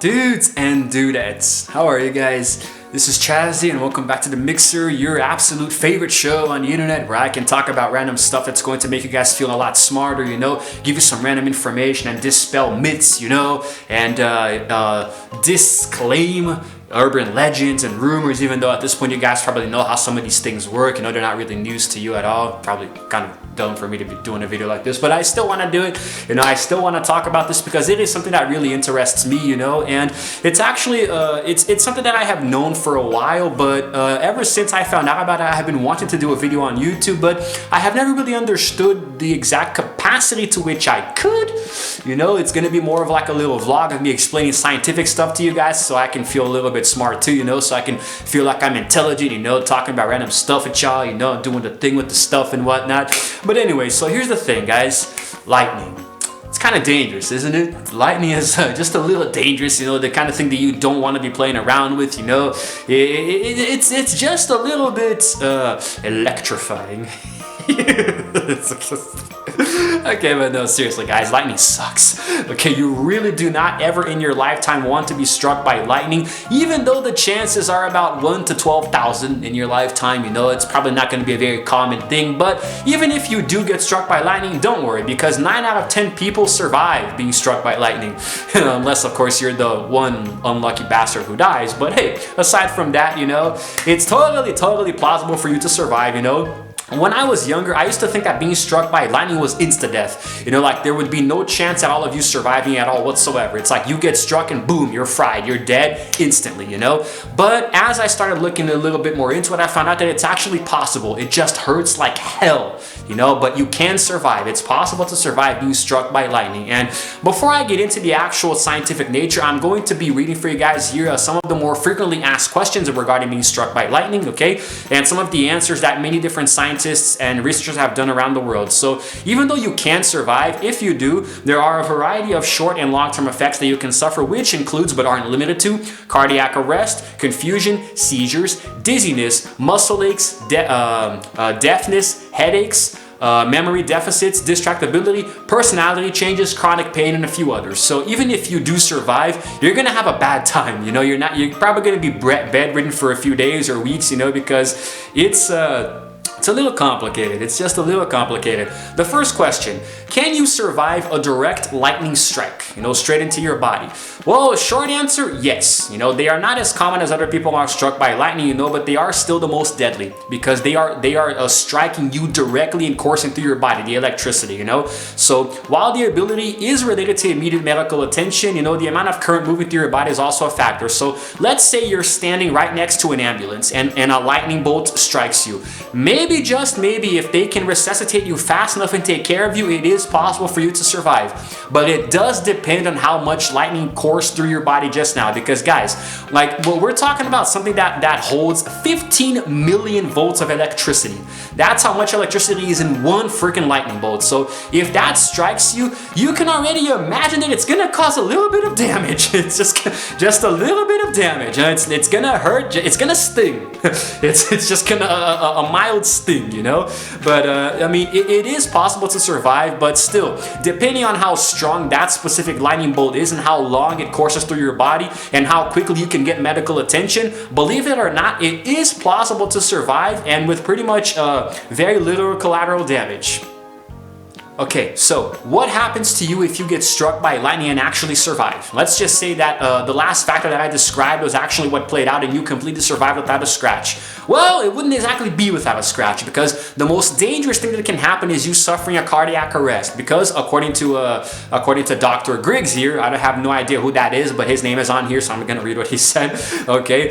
Dudes and dudettes, how are you guys? This is Chazzy and welcome back to The Mixer, your absolute favorite show on the internet where I can talk about random stuff that's going to make you guys feel a lot smarter, give you some random information and dispel myths, and disclaim urban legends and rumors, even though at this point you guys probably know how some of these things work. They're not really news to you at all. Probably kind of dumb for me to be doing a video like this, but I still want to do it. I still want to talk about this because it is something that really interests me, and it's actually it's something that I have known for a while, but ever since I found out about it, I have been wanting to do a video on YouTube, but I have never really understood the exact capacity to which I could. It's going to be more of like a little vlog of me explaining scientific stuff to you guys so I can feel a little bit smart too, so I can feel like I'm intelligent, talking about random stuff with y'all, doing the thing with the stuff and whatnot. But anyway, so here's the thing, guys. Lightning. It's kind of dangerous, isn't it? Lightning is just a little dangerous, the kind of thing that you don't want to be playing around with, It's just a little bit electrifying. Okay, but no, seriously guys, lightning sucks. Okay, you really do not ever in your lifetime want to be struck by lightning, even though the chances are about 1 to 12,000 in your lifetime. It's probably not going to be a very common thing, but even if you do get struck by lightning, don't worry, because 9 out of 10 people survive being struck by lightning. Unless, of course, you're the one unlucky bastard who dies. But hey, aside from that, it's totally plausible for you to survive, When I was younger, I used to think that being struck by lightning was insta-death. Like there would be no chance at all of you surviving at all whatsoever. It's like you get struck and boom, you're fried, you're dead instantly, But as I started looking a little bit more into it, I found out that it's actually possible. It just hurts like hell, but you can survive. It's possible to survive being struck by lightning. And before I get into the actual scientific nature, I'm going to be reading for you guys here some of the more frequently asked questions regarding being struck by lightning, okay? And some of the answers that many different scientists and researchers have done around the world. So even though you can survive, if you do, there are a variety of short and long-term effects that you can suffer, which includes but aren't limited to cardiac arrest, confusion, seizures, dizziness, muscle aches, deafness, headaches, memory deficits, distractibility, personality changes, chronic pain, and a few others. So even if you do survive, you're gonna have a bad time. You're probably gonna be bedridden for a few days or weeks, because it's a little complicated. It's just a little complicated. The first question, can you survive a direct lightning strike, straight into your body? Well, short answer, yes. They are not as common as other people are struck by lightning, but they are still the most deadly because they are striking you directly and coursing through your body, the electricity, So while the ability is related to immediate medical attention, the amount of current moving through your body is also a factor. So let's say you're standing right next to an ambulance and a lightning bolt strikes you. Maybe, just maybe, if they can resuscitate you fast enough and take care of you, it is possible for you to survive. But it does depend on how much lightning coursed through your body just now, because guys, we're talking about something that holds 15 million volts of electricity. That's how much electricity is in one freaking lightning bolt. So if that strikes you, you can already imagine that it's gonna cause a little bit of damage. It's just a little bit of damage. It's gonna hurt. It's gonna sting. It's just gonna a mild sting, But it is possible to survive, but still, depending on how strong that specific lightning bolt is and how long it courses through your body and how quickly you can get medical attention, believe it or not, it is plausible to survive and with pretty much very little collateral damage. Okay, so what happens to you if you get struck by lightning and actually survive? Let's just say that the last factor that I described was actually what played out and you completely survived without a scratch. Well, it wouldn't exactly be without a scratch, because the most dangerous thing that can happen is you suffering a cardiac arrest, because according to Dr. Griggs here, I have no idea who that is, but his name is on here, so I'm gonna read what he said. Okay,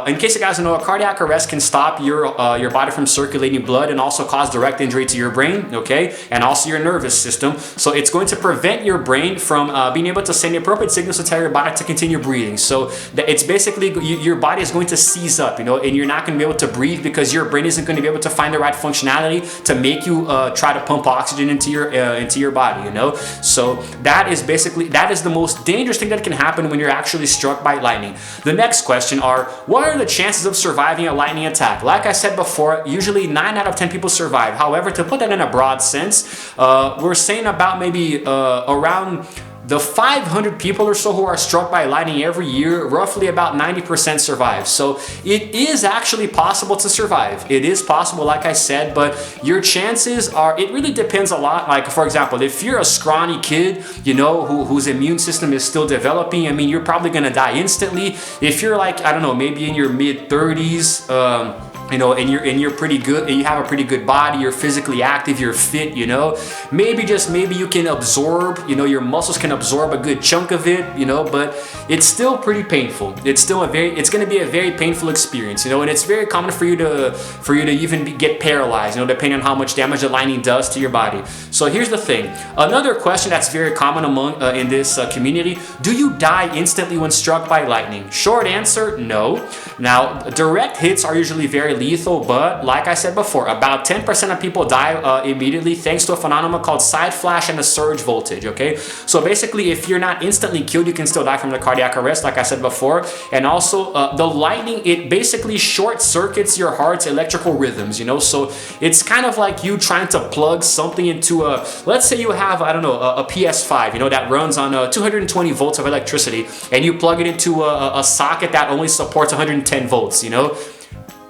in case you guys don't know, a cardiac arrest can stop your body from circulating blood and also cause direct injury to your brain, okay, and also your nervous system. So it's going to prevent your brain from being able to send the appropriate signals to tell your body to continue breathing. So it's basically your body is going to seize up, and you're not going to be able to breathe because your brain isn't going to be able to find the right functionality to make you try to pump oxygen into your body. So that is the most dangerous thing that can happen when you're actually struck by lightning. The next question are, what are the chances of surviving a lightning attack? Like I said before, usually 9 out of 10 people survive. However, to put that in a broad sense, we're saying about maybe around the 500 people or so who are struck by lightning every year, roughly about 90% survive. So it is actually possible to survive. It is possible, like I said, but your chances are, it really depends a lot. Like, for example, if you're a scrawny kid, you know, whose immune system is still developing, I mean, you're probably gonna die instantly. If you're like, I don't know, maybe in your mid 30s, you know, and you're pretty good, and you have a pretty good body, you're physically active, you're fit, you know, maybe you can absorb, you know, your muscles can absorb a good chunk of it, you know, but it's still pretty painful. It's still it's going to be a very painful experience, you know, and it's very common for you to even get paralyzed, you know, depending on how much damage the lightning does to your body. So here's the thing. Another question that's very common among in this community: do you die instantly when struck by lightning? Short answer: no. Now, direct hits are usually very lethal, but like I said before, about 10% of people die immediately thanks to a phenomenon called side flash and a surge voltage, okay? So basically, if you're not instantly killed, you can still die from the cardiac arrest, like I said before. And also, the lightning, it basically short circuits your heart's electrical rhythms, you know? So it's kind of like you trying to plug something into a, let's say you have, I don't know, a PS5, you know, that runs on 220 volts of electricity, and you plug it into a socket that only supports 110 volts, you know?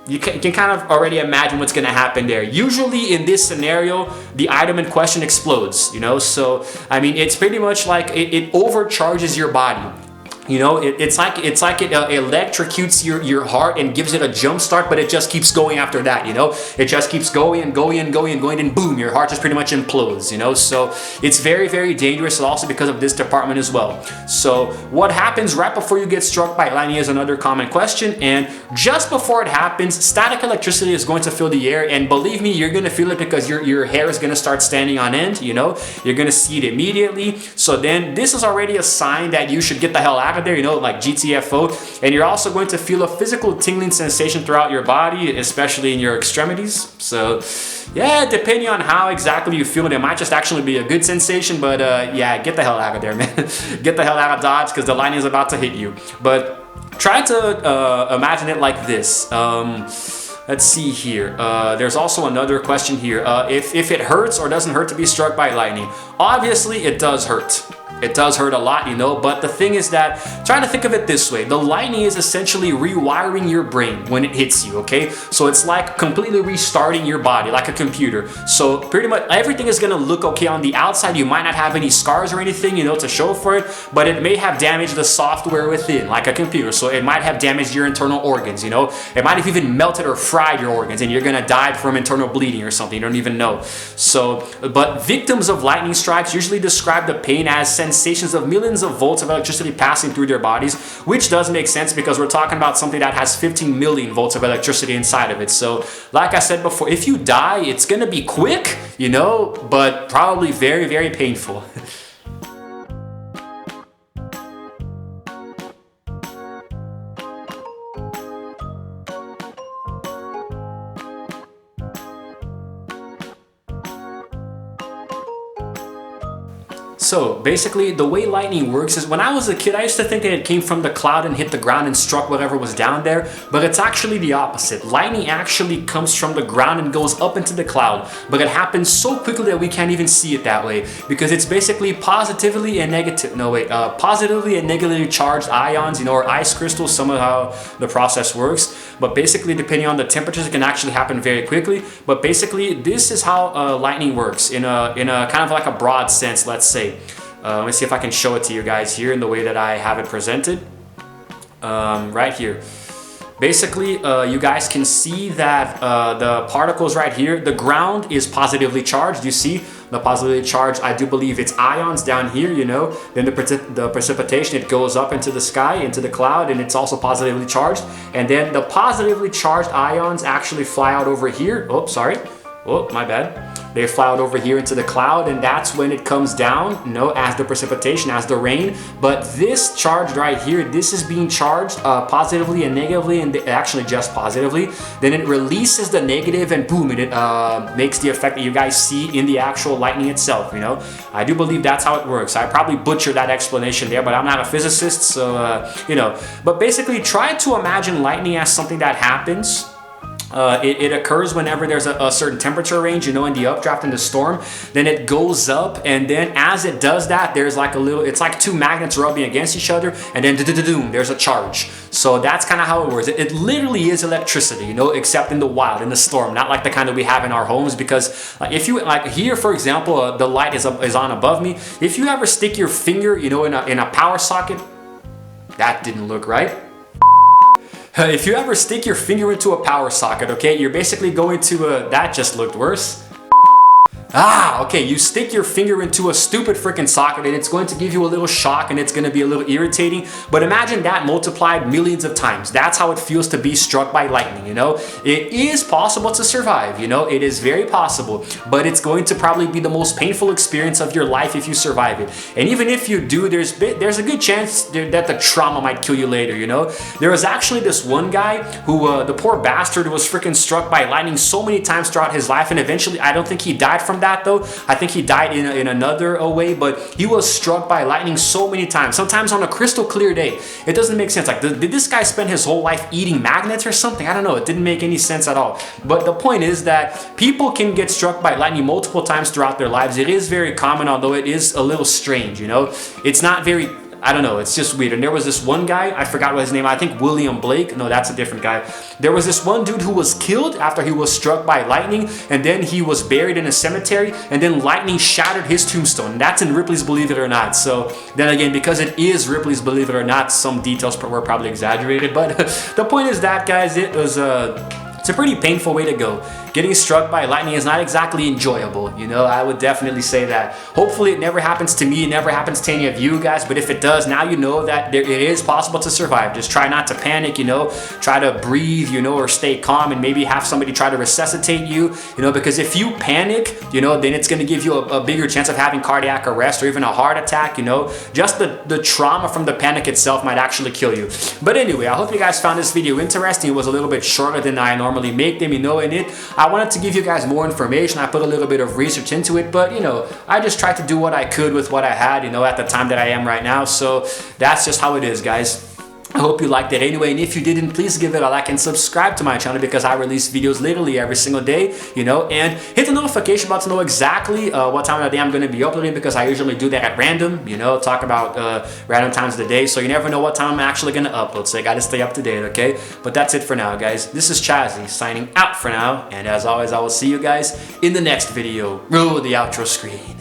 You can kind of already imagine what's going to happen there. Usually in this scenario, the item in question explodes, you know? So, I mean, it's pretty much like it overcharges your body. You know, it's like it electrocutes your heart and gives it a jump start, but it just keeps going after that, you know? It just keeps going and going and going and going, and boom, your heart just pretty much implodes, you know? So it's very, very dangerous, also because of this department as well. So what happens right before you get struck by lightning is another common question, and just before it happens, static electricity is going to fill the air, and believe me, you're gonna feel it because your hair is gonna start standing on end, you know? You're gonna see it immediately. So then this is already a sign that you should get the hell out of there, you know, like GTFO. And you're also going to feel a physical tingling sensation throughout your body, especially in your extremities. So yeah, depending on how exactly you feel, it might just actually be a good sensation, but yeah, get the hell out of there, man. Get the hell out of Dodge, because the lightning is about to hit you. But try to imagine it like this. Let's see here. There's also another question here. If it hurts or doesn't hurt to be struck by lightning. Obviously, it does hurt. It does hurt a lot, you know, but the thing is that, try to think of it this way. The lightning is essentially rewiring your brain when it hits you, okay? So it's like completely restarting your body, like a computer. So pretty much everything is gonna look okay on the outside. You might not have any scars or anything, you know, to show for it, but it may have damaged the software within, like a computer. So it might have damaged your internal organs, you know? It might have even melted or fried your organs, and you're gonna die from internal bleeding or something. You don't even know. So, but victims of lightning strikes usually describe the pain as sensations of millions of volts of electricity passing through their bodies, which does make sense because we're talking about something that has 15 million volts of electricity inside of it. So like I said before, if you die, it's gonna be quick, you know, but probably very, very painful. So basically, the way lightning works is, when I was a kid, I used to think that it came from the cloud and hit the ground and struck whatever was down there, but it's actually the opposite. Lightning actually comes from the ground and goes up into the cloud, but it happens so quickly that we can't even see it that way, because it's basically positively and negatively charged ions, you know, or ice crystals, some of how the process works. But basically, depending on the temperatures, it can actually happen very quickly. But basically, this is how lightning works in a kind of like a broad sense, let's say. Let me see if I can show it to you guys here in the way that I have it presented. Right here. Basically, you guys can see that the particles right here, the ground is positively charged. You see the positively charged, I do believe it's ions down here, you know. Then the precipitation, it goes up into the sky, into the cloud, and it's also positively charged. And then the positively charged ions actually fly out over here. Oh, sorry. Oh, my bad. They fly out over here into the cloud, and that's when it comes down, you know, as the precipitation, as the rain. But this charge right here, this is being charged positively and negatively, and actually just positively. Then it releases the negative, and boom, it makes the effect that you guys see in the actual lightning itself, you know. I do believe that's how it works. I probably butchered that explanation there, but I'm not a physicist, so, you know. But basically, try to imagine lightning as something that happens It occurs whenever there's a certain temperature range, you know, in the updraft in the storm. Then it goes up, and then as it does that, there's like a little, it's like two magnets rubbing against each other, and then there's a charge. So that's kind of how it works. It literally is electricity, you know, except in the wild, in the storm, not like the kind that we have in our homes. Because if you, like here, for example, the light is on above me. If you ever stick your finger, you know, in a power socket, that didn't look right. If you ever stick your finger into a power socket, okay, you're basically going to, that just looked worse. Okay, you stick your finger into a stupid freaking socket and it's going to give you a little shock and it's going to be a little irritating. But imagine that multiplied millions of times. That's how it feels to be struck by lightning, you know? It is possible to survive, you know? It is very possible, but it's going to probably be the most painful experience of your life if you survive it. And even if you do, there's a good chance that the trauma might kill you later, you know? There was actually this one guy who, the poor bastard was freaking struck by lightning so many times throughout his life, and eventually, I don't think he died from that though. I think he died in another way, but he was struck by lightning so many times, sometimes on a crystal clear day. It doesn't make sense. Like, did this guy spend his whole life eating magnets or something? I don't know. It didn't make any sense at all. But the point is that people can get struck by lightning multiple times throughout their lives. It is very common, although it is a little strange, you know? It's not very, I don't know, it's just weird. And there was this one guy, I forgot what his name, I think William Blake. No, that's a different guy. There was this one dude who was killed after he was struck by lightning, and then he was buried in a cemetery, and then lightning shattered his tombstone. That's in Ripley's Believe It or Not. So then again, because it is Ripley's Believe It or Not, some details were probably exaggerated. But the point is that, guys, it's a pretty painful way to go. Getting struck by lightning is not exactly enjoyable, you know, I would definitely say that. Hopefully it never happens to me, it never happens to any of you guys, but if it does, now you know that it is possible to survive. Just try not to panic, you know, try to breathe, you know, or stay calm, and maybe have somebody try to resuscitate you, you know, because if you panic, you know, then it's going to give you a bigger chance of having cardiac arrest or even a heart attack, you know. Just the trauma from the panic itself might actually kill you. But anyway, I hope you guys found this video interesting. It was a little bit shorter than I normally make them, you know, and I wanted to give you guys more information. I put a little bit of research into it, but you know, I just tried to do what I could with what I had, you know, at the time that I am right now. So that's just how it is, guys. I hope you liked it anyway, and if you didn't, please give it a like and subscribe to my channel, because I release videos literally every single day, you know, and hit the notification button to know exactly what time of the day I'm going to be uploading, because I usually do that at random, you know, talk about random times of the day, so you never know what time I'm actually going to upload, so you got to stay up to date, okay? But that's it for now, guys. This is Chazzy signing out for now, and as always, I will see you guys in the next video. Roll the outro screen.